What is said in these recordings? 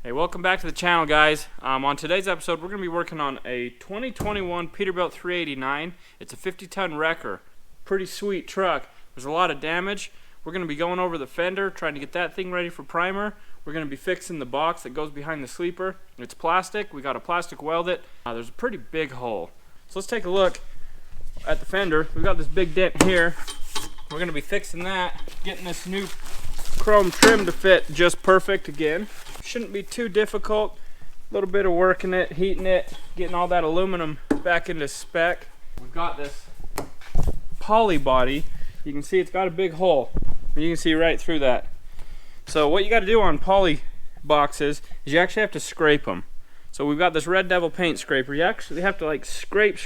Hey, welcome back to the channel, guys. On today's episode, we're going to be working on a 2021 Peterbilt 389. It's a 50-ton wrecker. Pretty sweet truck. There's a lot of damage. We're going to be going over the fender, trying to get that thing ready for primer. We're going to be fixing the box that goes behind the sleeper. It's plastic. We got to plastic weld it. There's a pretty big hole. So let's take a look at the fender. We've got this big dent here. We're going to be fixing that, getting this new chrome trim to fit just perfect again. Shouldn't be too difficult. A little bit of working it, heating it, getting all that aluminum back into spec. We've got this poly body. You can see it's got a big hole. You can see right through that. So what you got to do on poly boxes is you actually have to scrape them. So we've got this Red Devil paint scraper. You actually have to like scrape,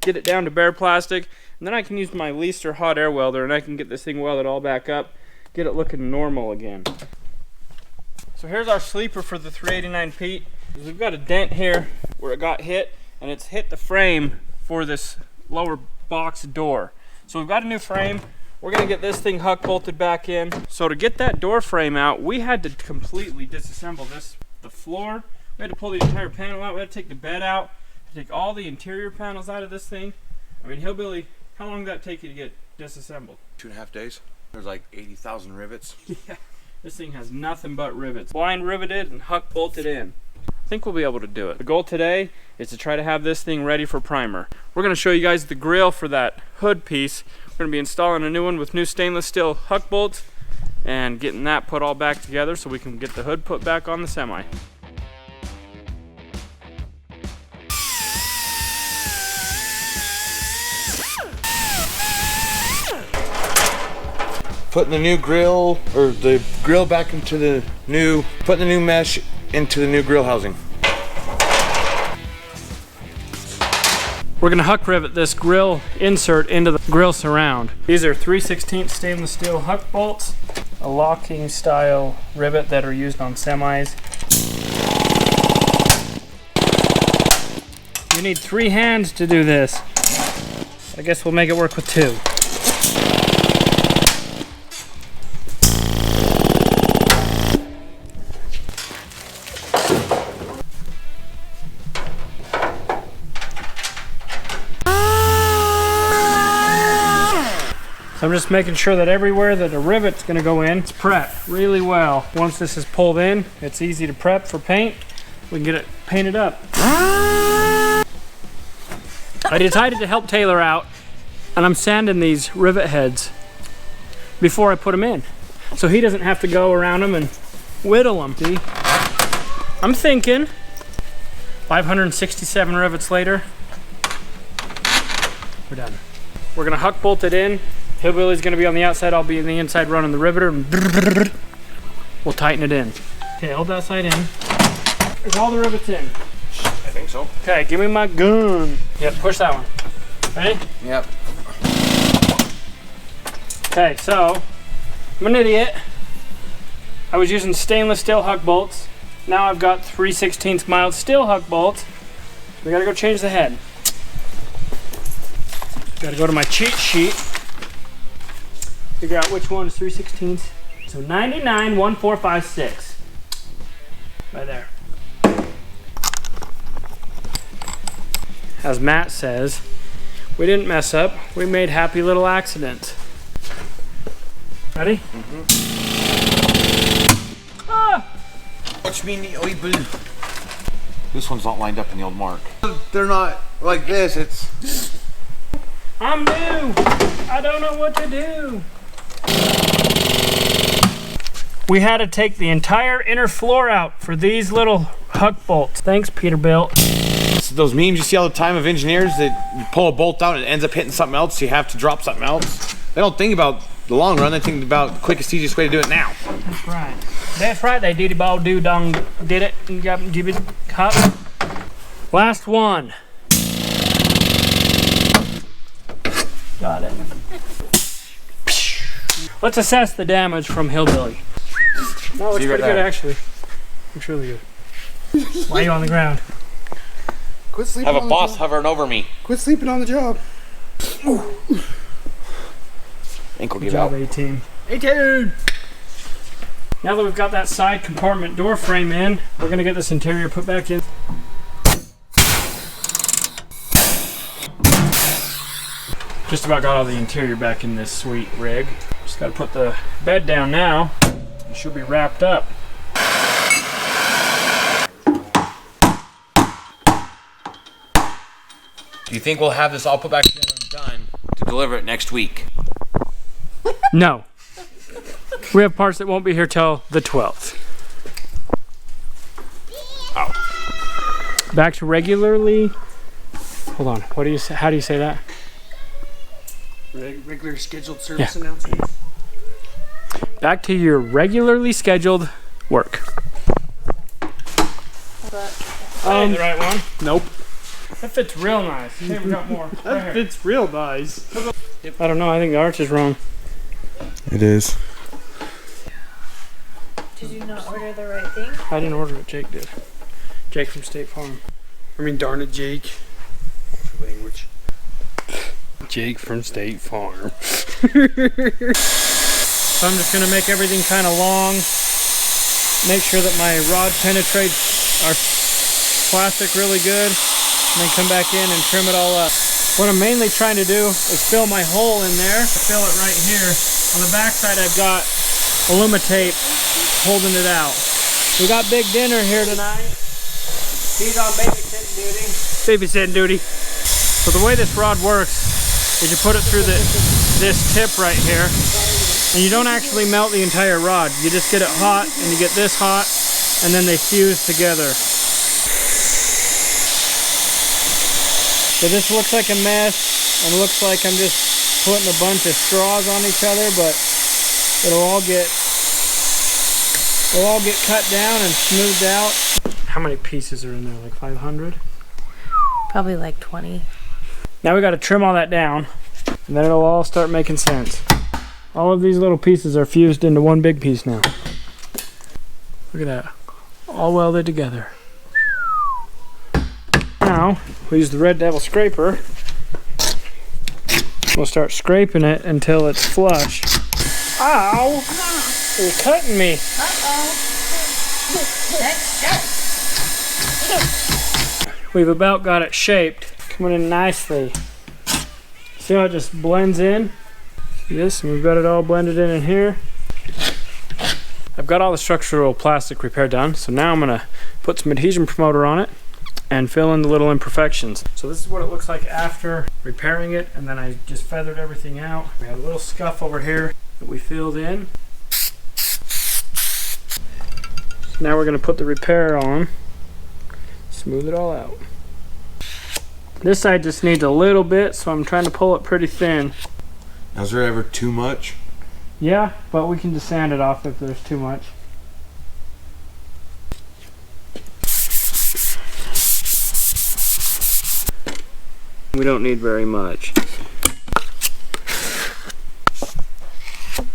get it down to bare plastic, and then I can use my Leaster hot air welder and I can get this thing welded all back up, get it looking normal again. So here's our sleeper for the 389 Pete. We've got a dent here where it got hit, and it's hit the frame for this lower box door. So we've got a new frame. We're gonna get this thing huck bolted back in. So to get that door frame out, we had to completely disassemble the floor. We had to pull the entire panel out. We had to take the bed out, take all the interior panels out of this thing. I mean, Hillbilly, how long did that take you to get disassembled? 2.5 days. There's like 80,000 rivets. Yeah. This thing has nothing but rivets. Blind riveted and huck bolted in. I think we'll be able to do it. The goal today is to try to have this thing ready for primer. We're going to show you guys the grill for that hood piece. We're going to be installing a new one with new stainless steel huck bolts and getting that put all back together so we can get the hood put back on the semi. Putting the new grill, or the grill back into the new, putting the new mesh into the new grill housing. We're gonna huck rivet this grill insert into the grill surround. These are 3/16 stainless steel huck bolts, a locking style rivet that are used on semis. You need 3 hands to do this. I guess we'll make it work with 2. I'm just making sure that everywhere that a rivet's going to go in, it's prepped really well. Once this is pulled in, it's easy to prep for paint. We can get it painted up. I decided to help Taylor out, and I'm sanding these rivet heads before I put them in, so he doesn't have to go around them and whittle them. See? I'm thinking 567 rivets later, we're done. We're going to huck bolt it in. Hillbilly's gonna be on the outside, I'll be on the inside running the riveter, and we'll tighten it in. Okay, hold that side in. There's all the rivets in. I think so. Okay, give me my gun. Yep, push that one. Ready? Yep. Okay, so, I'm an idiot. I was using stainless steel huck bolts. Now I've got 3/16 mild steel huck bolts. We gotta go change the head. Gotta go to my cheat sheet. Figure out which one is 3/16. So 991456. Right there. As Matt says, we didn't mess up. We made happy little accidents. Ready? Mm-hmm. Ah! Watch me in the oil. This one's not lined up in the old mark. They're not like this. It's. I'm new. I don't know what to do. We had to take the entire inner floor out for these little huck bolts. Thanks, Peterbilt. It's those memes you see all the time of engineers that you pull a bolt out and it ends up hitting something else, so you have to drop something else. They don't think about the long run, they think about the quickest, easiest way to do it now. That's right. That's right, they diddy ball do dong did it and got gibbet cup. Last one. Got it. Let's assess the damage from Hillbilly. No, it's pretty good actually. It's really good. Why are you on the ground? Quit sleeping. I have a boss hovering over me. Quit sleeping on the job. Ankle Good give job, out. A-team. A-team! Now that we've got that side compartment door frame in, we're gonna get this interior put back in. Just about got all the interior back in this sweet rig. Just gotta put the bed down now. It should be wrapped up. Do you think we'll have this all put back together and done to deliver it next week? No. We have parts that won't be here till the 12th. Oh. Back to regularly. Hold on. What do you say? How do you say that? Regular scheduled service announcements. Back to your regularly scheduled work. The right one? Nope. That fits real nice. Hey, we got more. That fits real nice. I don't know. I think the arch is wrong. It is. Did you not order the right thing? I didn't order it. Jake did. Jake from State Farm. I mean, darn it, Jake. Language. Jake from State Farm. So I'm just going to make everything kind of long. Make sure that my rod penetrates our plastic really good. And then come back in and trim it all up. What I'm mainly trying to do is fill my hole in there. Fill it right here. On the back side I've got Alumitape holding it out. We got big dinner here tonight. He's on babysitting duty. Babysitting duty. So the way this rod works is you put it through this tip right here, and you don't actually melt the entire rod. You just get it hot, and you get this hot, and then they fuse together. So this looks like a mess, and looks like I'm just putting a bunch of straws on each other, but it'll all get cut down and smoothed out. How many pieces are in there? Like 500? Probably like 20. Now we got to trim all that down, and then it'll all start making sense. All of these little pieces are fused into one big piece now. Look at that. All welded together. Now, we use the Red Devil scraper. We'll start scraping it until it's flush. Ow! You're cutting me. We've about got it shaped. Coming in nicely. See how it just blends in? See this? And we've got it all blended in here. I've got all the structural plastic repair done, so now I'm gonna put some adhesion promoter on it and fill in the little imperfections. So this is what it looks like after repairing it, and then I just feathered everything out. We had a little scuff over here that we filled in. So now we're gonna put the repair on, smooth it all out. This side just needs a little bit, so I'm trying to pull it pretty thin. Now, is there ever too much? Yeah, but we can just sand it off if there's too much. We don't need very much.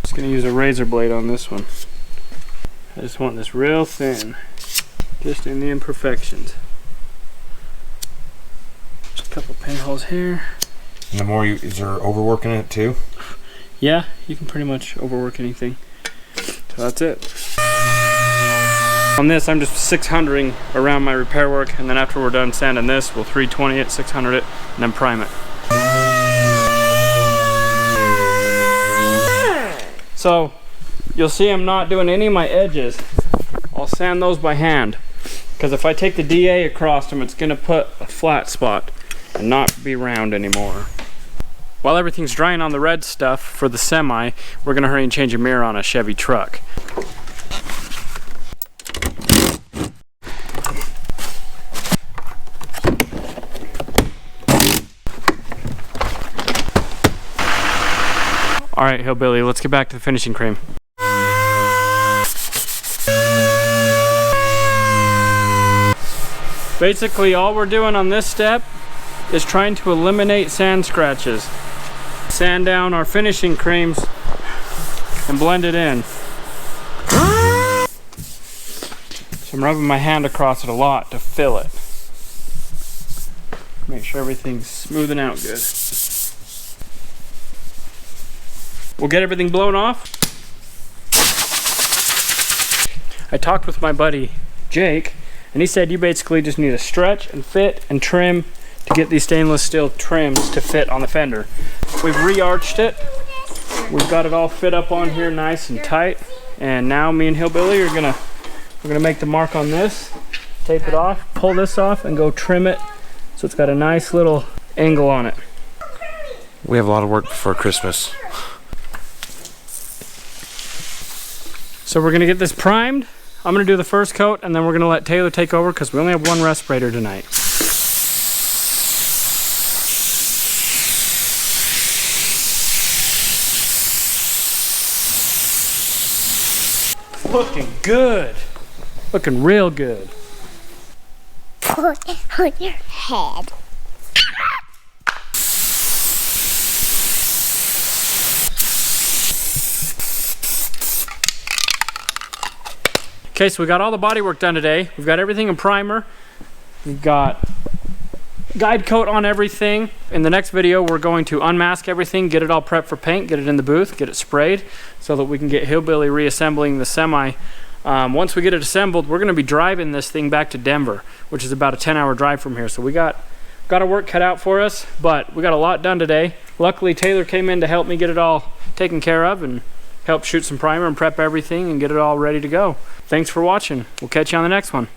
Just gonna use a razor blade on this one. I just want this real thin, just in the imperfections. Just a couple pinholes here. And the more you, is there overworking it too? Yeah, you can pretty much overwork anything. So that's it. On this, I'm just 600ing around my repair work, and then after we're done sanding this, we'll 320 it, 600 it, and then prime it. So, you'll see I'm not doing any of my edges. I'll sand those by hand, because if I take the DA across them, it's going to put a flat spot and not be round anymore. While everything's drying on the red stuff for the semi, we're going to hurry and change a mirror on a Chevy truck. Alright, Hillbilly, let's get back to the finishing cream. Basically, all we're doing on this step is trying to eliminate sand scratches. Sand down our finishing creams and blend it in. So I'm rubbing my hand across it a lot to fill it. Make sure everything's smoothing out good. We'll get everything blown off. I talked with my buddy Jake, and he said you basically just need to stretch and fit and trim to get these stainless steel trims to fit on the fender. We've re-arched it. We've got it all fit up on here nice and tight. And now me and Hillbilly are we're gonna make the mark on this, tape it off, pull this off, and go trim it so it's got a nice little angle on it. We have a lot of work before Christmas. So we're gonna get this primed. I'm gonna do the first coat, and then we're gonna let Taylor take over because we only have one respirator tonight. Looking good. Looking real good. Put it on your head. Okay, so we got all the body work done today. We've got everything in primer. We've got guide coat on everything. In the next video, we're going to unmask everything, get it all prepped for paint, get it in the booth, get it sprayed, so that we can get Hillbilly reassembling the semi. Once we get it assembled, we're gonna be driving this thing back to Denver, which is about a 10-hour drive from here. So we got our work cut out for us, but we got a lot done today. Luckily, Taylor came in to help me get it all taken care of and help shoot some primer and prep everything and get it all ready to go. Thanks for watching. We'll catch you on the next one.